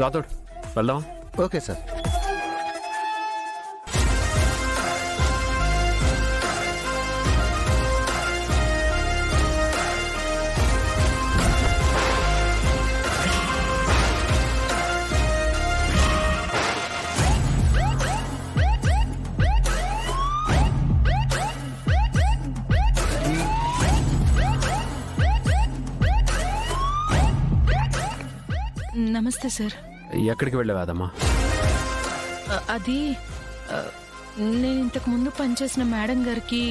రాథోడ్ వెళ్దాం. Okay sir. నమస్తే sir. ఎక్కడికి వెళ్ళావాదమ్మా? అది నేను ఇంతకు ముందు పనిచేసిన మేడం గారికి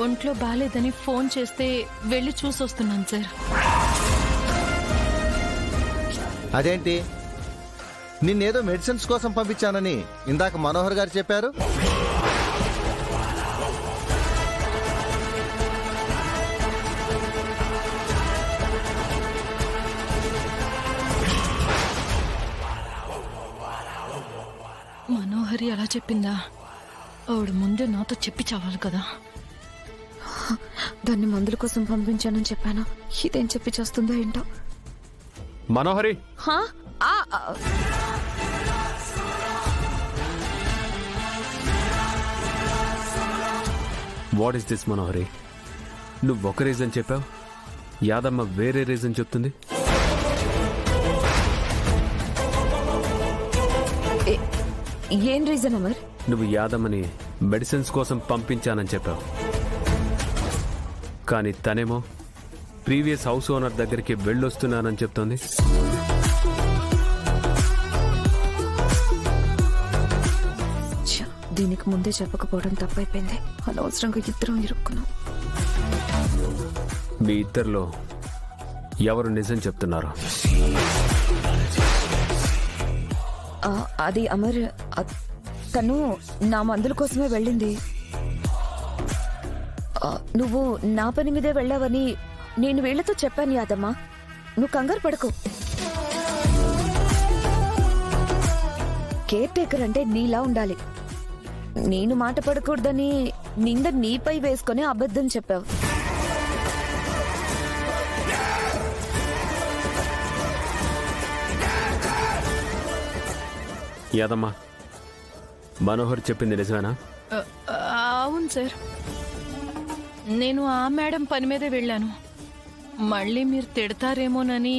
ఒంట్లో బాలేదని ఫోన్ చేస్తే వెళ్ళి చూసొస్తున్నాను సార్. అదేంటి, నిన్నేదో మెడిసిన్స్ కోసం పంపించానని ఇందాక మనోహర్ గారు చెప్పారు. మనోహరి అలా చెప్పిందా? ఆవిడ ముందే నాతో చెప్పి చావాలి కదా. దాన్ని మందుల కోసం పంపించానని చెప్పాను. ఇదేం చెప్పి చేస్తుందో ఏంటో. మనోహరి, వాట్ ఈస్ దిస్ మనోహరి? నువ్వు ఒక రీజన్ చెప్పావు, యాదమ్మ వేరే రీజన్ చెప్తుంది. ఏం రీజన్ అమర్? నువ్వు యాదమ్మని మెడిసిన్స్ కోసం పంపించానని చెప్పావు, కానీ తనేమో ప్రీవియస్ హౌస్ ఓనర్ దగ్గరికి వెళ్ళొస్తున్నానని చెప్తోంది. దీనికి ముందే చెప్పకపోవడం తప్పైపోయింది. అనవసరంగా ఇద్దరం ఇరుక్కున్నాం. మీ ఇద్దరిలో ఎవరు నిజం చెప్తున్నారు? అది అమర్, తను నా మందుల కోసమే వెళ్ళింది. నువ్వు నా పని మీదే వెళ్ళావని నేను వీళ్లతో చెప్పాను యాదమ్మా. నువ్వు కంగారు పడకు. కేర్ టేకర్ అంటే నీలా ఉండాలి. నేను మాట పడకూడదని నింద నీపై వేసుకుని అబద్ధం చెప్పావు. యాదమ్మా, మనోహర్ చెప్పింది నిజమేనా? అవును సార్, నేను ఆ మేడం పని మీదే వెళ్ళాను. మళ్ళీ మీరు తిడతారేమోనని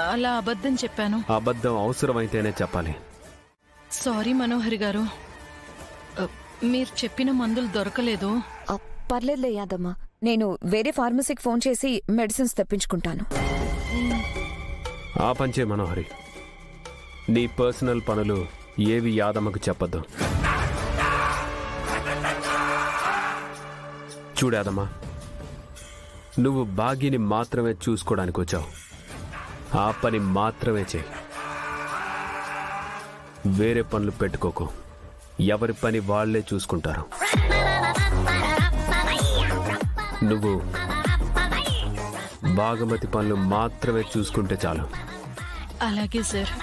అలా అబద్ధం చెప్పాను. అబద్ధం అవసరమైతేనే చెప్పాలి. సారీ మనోహరి గారు, మీరు చెప్పిన మందులు దొరకలేదు. పర్లేదులే యాదమ్మా, నేను వేరే ఫార్మసీకి ఫోన్ చేసి మెడిసిన్స్ తెప్పించుకుంటాను. ఆ పంచే మనోహరి, నీ పర్సనల్ పనులు ఏవి యాదమ్మకు చెప్పద్దు. చూడాదమ్మా, నువ్వు భాగ్యని మాత్రమే చూసుకోవడానికి వచ్చావు. ఆ పని మాత్రమే చేయి. వేరే పనులు పెట్టుకోకు. ఎవరి పని వాళ్లే చూసుకుంటారు. నువ్వు భాగమతి పనులు మాత్రమే చూసుకుంటే చాలు. అలాగే సార్.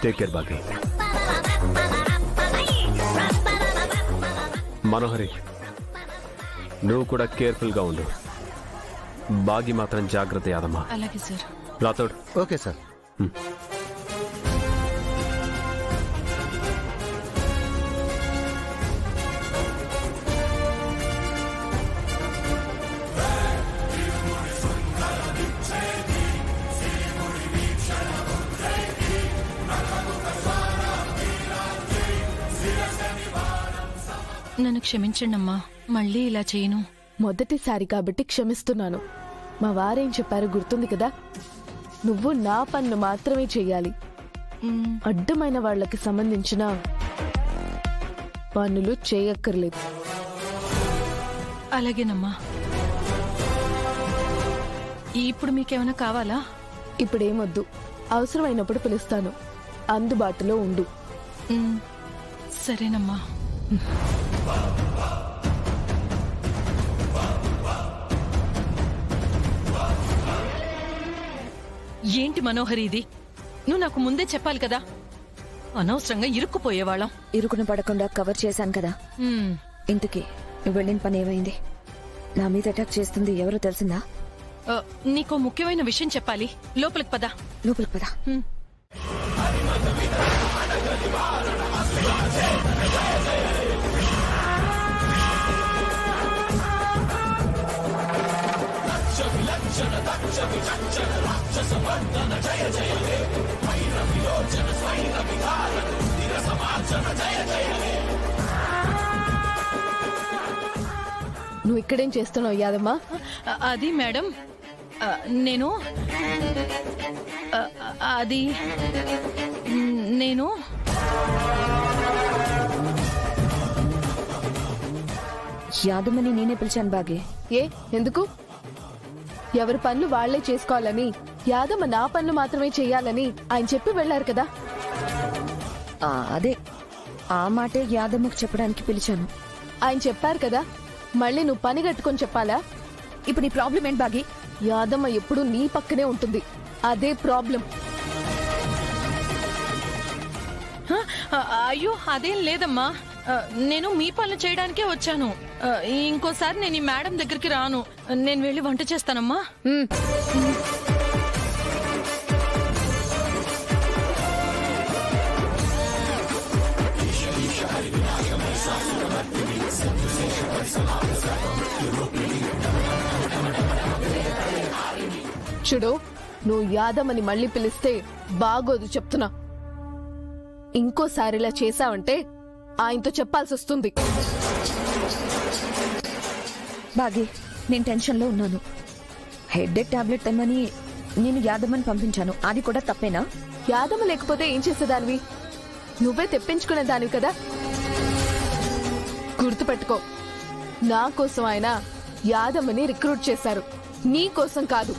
టేక్ కేర్ భాగ్య. మనోహరి, నువ్వు కూడా కేర్ఫుల్ గా ఉండు. బాగి మాత్రం జాగ్రత్త యాదమ్మా. అలాగే సార్. రాథోడ్. Okay sir. నన్ను క్షమించండి అమ్మా, మళ్ళీ ఇలా చేయను. మొదటిసారి కాబట్టి క్షమిస్తున్నాను. మా వారేం చెప్పారో గుర్తుంది కదా, నువ్వు నా పన్ను మాత్రమే చెయ్యాలి. అడ్డమైన వాళ్లకి సంబంధించిన పనులు చేయక్కర్లేదు. అలాగేనమ్మా. ఇప్పుడు మీకేమైనా కావాలా? ఇప్పుడేమొద్దు, అవసరమైనప్పుడు పిలుస్తాను. అందుబాటులో ఉండు. సరేనమ్మా. ఏంటి మనోహరి ఇది? నువ్వు నాకు ముందే చెప్పాలి కదా. అనవసరంగా ఇరుక్కుపోయేవాళ్ళం. ఇరుకున పడకుండా కవర్ చేశాను కదా. మ్మ్. ఇంతకీ నువ్వు వెళ్ళిన పని ఏమైంది? నా మీద అటాక్ చేస్తుంది ఎవరో తెలిసిందా? నీకో ముఖ్యమైన విషయం చెప్పాలి. లోపలికి పద. లోపలికి పద. నువ్వు ఇక్కడేం చేస్తున్నావు యాదమ్మ? అది మేడం, నేను అది నేను యాదమ్మని నేనే పిలిచాను బాగి. ఏ ఎందుకు? ఎవరి పనులు వాళ్లే చేసుకోవాలని, యాదమ్మ నా పనులు మాత్రమే చెయ్యాలని ఆయన చెప్పి వెళ్లారు కదా. అదే ఆ మాటే యాదమ్మకు చెప్పడానికి పిలిచాను. ఆయన చెప్పారు కదా, మళ్ళీ నువ్వు పని కట్టుకొని చెప్పాలా? ఇప్పుడు నీ ప్రాబ్లం ఏంటి బాగి? యాదమ్మ ఎప్పుడు నీ పక్కనే ఉంటుంది, అదే ప్రాబ్లం. అయ్యో అదేం లేదమ్మా, నేను మీ పనులు చేయడానికే వచ్చాను. ఇంకోసారి నేను ఈ మేడం దగ్గరికి రాను. నేను వెళ్ళి వంట చేస్తానమ్మా. చూడు, నువ్వు యాదమ్మని మళ్ళీ పిలిస్తే బాగోదు చెప్తున్నా. ఇంకోసారిలా చేశావంటే ఆయనతో చెప్పాల్సి వస్తుంది. బాగి, నేను టెన్షన్లో ఉన్నాను. హెడ్ఏక్ టాబ్లెట్ తెమ్మని నేను యాదమ్మని పంపించాను, అది కూడా తప్పేనా? యాదమ్మ లేకపోతే ఏం చేసేదానివి? నువ్వే తెప్పించుకునే దానివి కదా. గుర్తుపెట్టుకో, నా కోసం ఆయన యాదమ్మని రిక్రూట్ చేశారు, నీ కోసం కాదు.